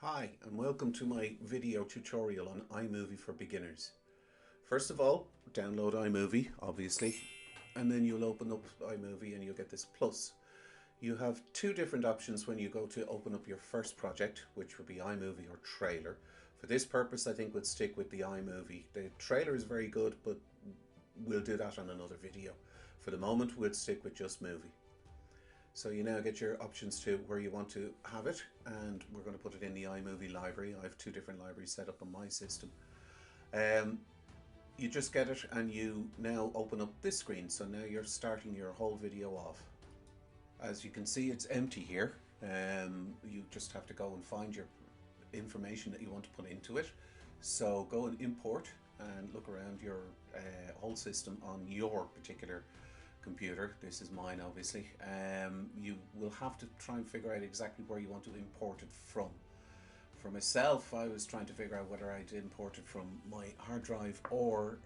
Hi and welcome to my video tutorial on iMovie for beginners. First of all, download iMovie obviously, and then you'll open up iMovie and you'll get this plus. You have two different options when you go to open up your first project, which would be iMovie or trailer. For this purpose I think we'll stick with the iMovie. The trailer is very good, but we'll do that on another video. For the moment we'll stick with just movie. So you now get your options to where you want to have it, and we're going to put it in the iMovie library. I have two different libraries set up on my system. You just get it and you now open up this screen. So now you're starting your whole video off. As you can see, it's empty here. You just have to go and find your information that you want to put into it. So go and import and look around your whole system on your particular computer. This is mine obviously. You will have to try and figure out exactly where you want to import it from. For myself, I was trying to figure out whether I'd import it from my hard drive or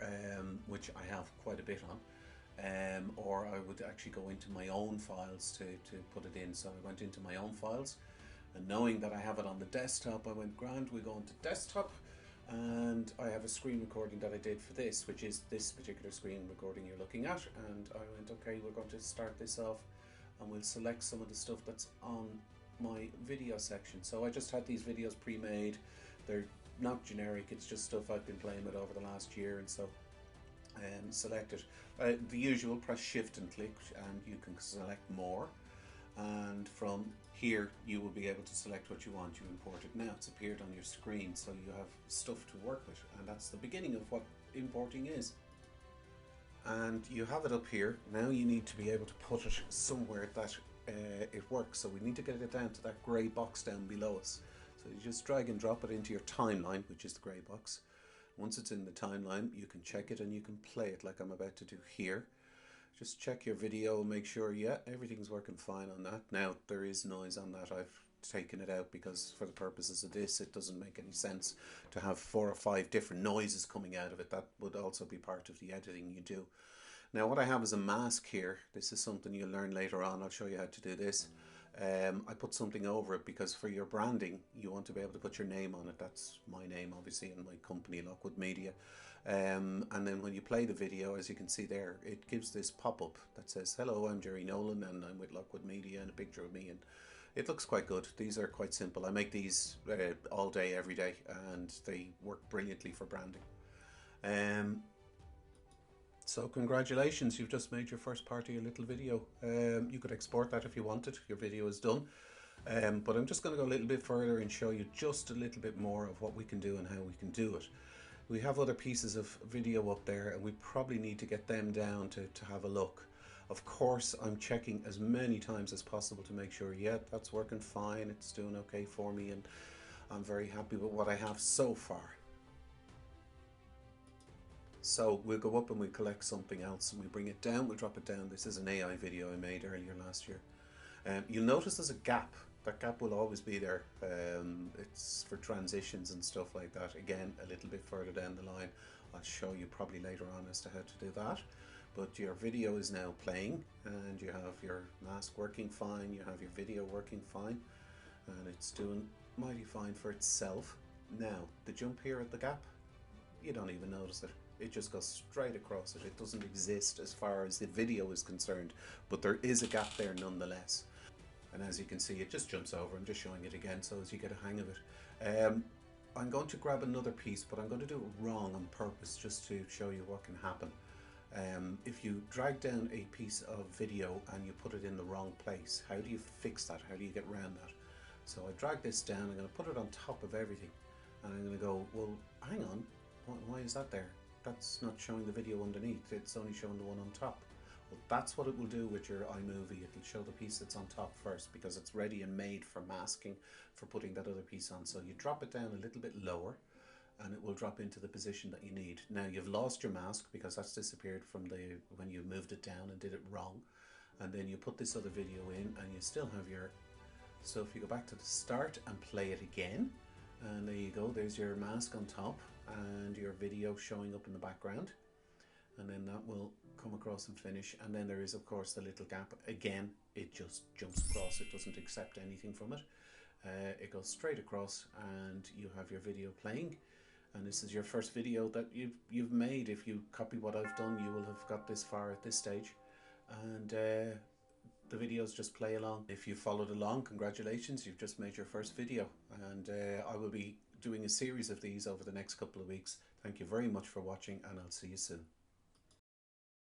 which I have quite a bit on, or I would actually go into my own files to put it in. So I went into my own files, and knowing that I have it on the desktop, I went, grand, we go into desktop, and I have a screen recording that I did for this, which is this particular screen recording you're looking at. And I went, okay, we're going to start this off and we'll select some of the stuff that's on my video section. So I just had these videos pre-made. They're not generic, it's just stuff I've been playing with over the last year, and so select it. The usual, press shift and click and you can select more, and from here you will be able to select what you want. You import it. Now it's appeared on your screen, so you have stuff to work with, and that's the beginning of what importing is. And you have it up here. Now you need to be able to put it somewhere that it works, so we need to get it down to that grey box down below us. So you just drag and drop it into your timeline, which is the grey box. Once it's in the timeline, you can check it and you can play it like I'm about to do here. Just check your video, make sure, yeah, everything's working fine on that. Now there is noise on that. I've taken it out because for the purposes of this, it doesn't make any sense to have 4 or 5 different noises coming out of it. That would also be part of the editing you do. Now what I have is a mask here. This is something you'll learn later on. I'll show you how to do this. I put something over it because for your branding you want to be able to put your name on it. That's my name obviously and my company, Lockwood Media. And then when you play the video, as you can see there, it gives this pop-up that says, hello, I'm Jerry Nolan and I'm with Lockwood Media, and a picture of me, and it looks quite good. These are quite simple. I make these all day every day and they work brilliantly for branding. So congratulations, you've just made your first part of your little video. You could export that if you wanted. Your video is done. But I'm just going to go a little bit further and show you just a little bit more of what we can do and how we can do it. We have other pieces of video up there and we probably need to get them down to have a look. Of course, I'm checking as many times as possible to make sure, yeah, that's working fine, it's doing okay for me, and I'm very happy with what I have so far. So we'll go up and we'll collect something else and we bring it down, we'll drop it down. This is an AI video I made earlier last year. You'll notice there's a gap. That gap will always be there. It's for transitions and stuff like that. Again, a little bit further down the line, I'll show you probably later on as to how to do that. But your video is now playing and you have your mask working fine, you have your video working fine, and it's doing mighty fine for itself. Now, the jump here at the gap, you don't even notice it. It just goes straight across it. It doesn't exist as far as the video is concerned, but there is a gap there nonetheless. And as you can see, it just jumps over. I'm just showing it again so as you get a hang of it. I'm going to grab another piece, but I'm going to do it wrong on purpose just to show you what can happen. If you drag down a piece of video and you put it in the wrong place, how do you fix that? How do you get around that? So I drag this down, I'm going to put it on top of everything, and I'm going to go, well, hang on, why is that there? That's not showing the video underneath, it's only showing the one on top. Well, that's what it will do with your iMovie. It'll show the piece that's on top first because it's ready and made for masking, for putting that other piece on. So you drop it down a little bit lower and it will drop into the position that you need. Now you've lost your mask because that's disappeared from when you moved it down and did it wrong. And then you put this other video in and you still have your, so if you go back to the start and play it again, and there you go, there's your mask on top and your video showing up in the background. And then that will come across and finish, and then there is of course the little gap again. It just jumps across, it doesn't accept anything from it. It goes straight across and you have your video playing, and this is your first video that you've made. If you copy what I've done, you will have got this far at this stage, and the videos just play along. If you followed along, congratulations, you've just made your first video, and I will be doing a series of these over the next couple of weeks. Thank you very much for watching, and I'll see you soon.